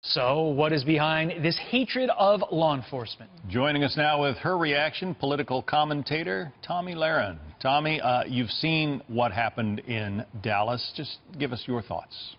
So, what is behind this hatred of law enforcement? Joining us now with her reaction, political commentator Tomi Lahren. Tomi, you've seen what happened in Dallas. Just give us your thoughts.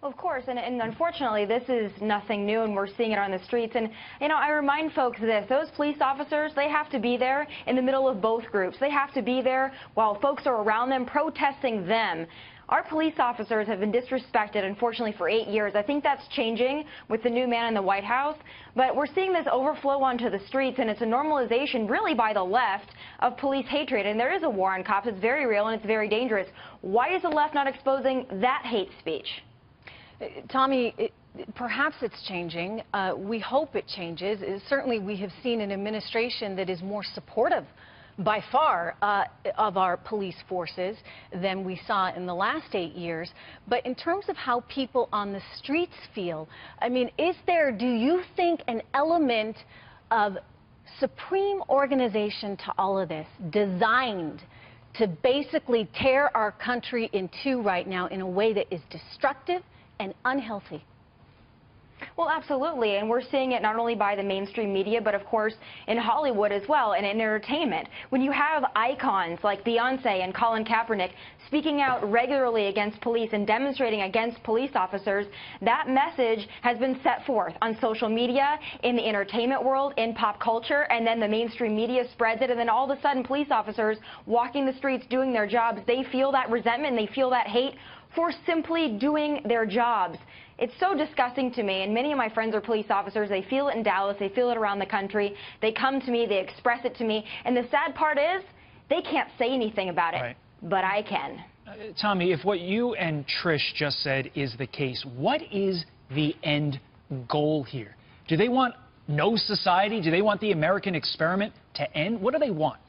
Of course, and unfortunately, this is nothing new, and we're seeing it on the streets. And, I remind folks this. Those police officers, they have to be there in the middle of both groups. They have to be there while folks are around them, protesting them. Our police officers have been disrespected, unfortunately, for 8 years. I think that's changing with the new man in the White House. But we're seeing this overflow onto the streets, and it's a normalization, really, by the left of police hatred. And there is a war on cops. It's very real, and it's very dangerous. Why is the left not exposing that hate speech? Tomi, perhaps it's changing. We hope it changes. Certainly, we have seen an administration that is more supportive by far of our police forces than we saw in the last 8 years. But in terms of how people on the streets feel, I mean, do you think, an element of supreme organization to all of this, designed to basically tear our country in two right now in a way that is destructive and unhealthy? Well, absolutely, and we're seeing it not only by the mainstream media, but of course in Hollywood as well, and in entertainment. When you have icons like Beyonce and Colin Kaepernick speaking out regularly against police and demonstrating against police officers, that message has been set forth on social media, in the entertainment world, in pop culture, and then the mainstream media spreads it, and then all of a sudden police officers walking the streets doing their jobs, they feel that resentment, they feel that hate for simply doing their jobs. It's so disgusting to me, and many of my friends are police officers. They feel it in Dallas. They feel it around the country. They come to me. They express it to me. And the sad part is they can't say anything about it, but I can. Tomi, if what you and Trish just said is the case, what is the end goal here? Do they want no society? Do they want the American experiment to end? What do they want?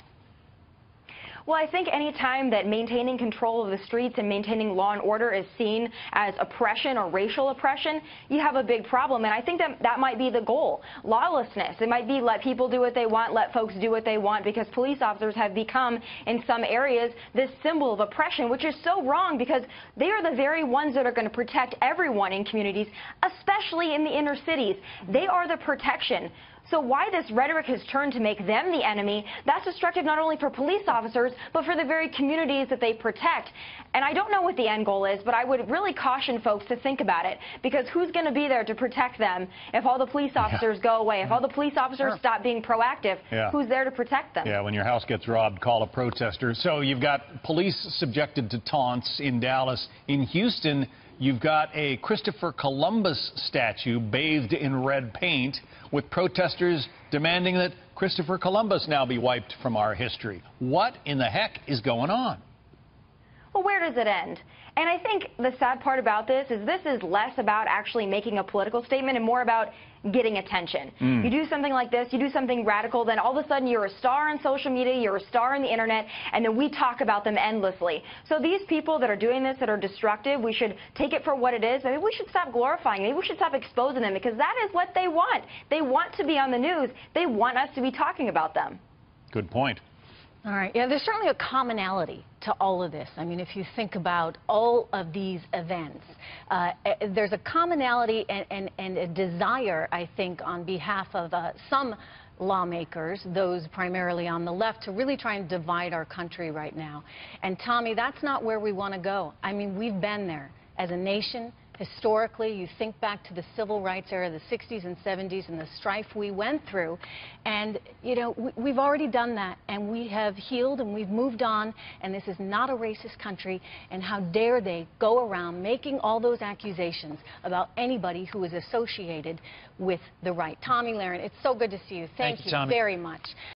Well, I think any time that maintaining control of the streets and maintaining law and order is seen as oppression or racial oppression, you have a big problem. And I think that might be the goal. Lawlessness. It might be let people do what they want, let folks do what they want, because police officers have become, in some areas, this symbol of oppression, which is so wrong, because they are the very ones that are going to protect everyone in communities, especially in the inner cities. They are the protection. So why this rhetoric has turned to make them the enemy, that's destructive not only for police officers, but for the very communities that they protect. And I don't know what the end goal is, but I would really caution folks to think about it, because who's going to be there to protect them if all the police officers go away, if all the police officers stop being proactive? Who's there to protect them? Yeah, when your house gets robbed, call a protester. So you've got police subjected to taunts in Dallas. In Houston, you've got a Christopher Columbus statue bathed in red paint, with protesters demanding that Christopher Columbus now be wiped from our history. What in the heck is going on? Well, where does it end? And I think the sad part about this is less about actually making a political statement and more about getting attention. You do something like this, you do something radical, then all of a sudden you're a star on social media, you're a star on the internet, and then we talk about them endlessly. So these people that are doing this, that are destructive, we should take it for what it is. I mean, we should stop glorifying them. Maybe we should stop exposing them, because that is what they want. They want to be on the news. They want us to be talking about them. Good point. All right. Yeah, there's certainly a commonality to all of this. I mean, if you think about all of these events, there's a commonality and a desire, I think, on behalf of some lawmakers, those primarily on the left, to really try and divide our country right now. And, Tomi, that's not where we want to go. I mean, we've been there as a nation. Historically, you think back to the civil rights era, the 60s and 70s, and the strife we went through. And, we've already done that, and we have healed, and we've moved on, and this is not a racist country. And how dare they go around making all those accusations about anybody who is associated with the right. Tomi Lahren, it's so good to see you. Thank you Tomi. very much.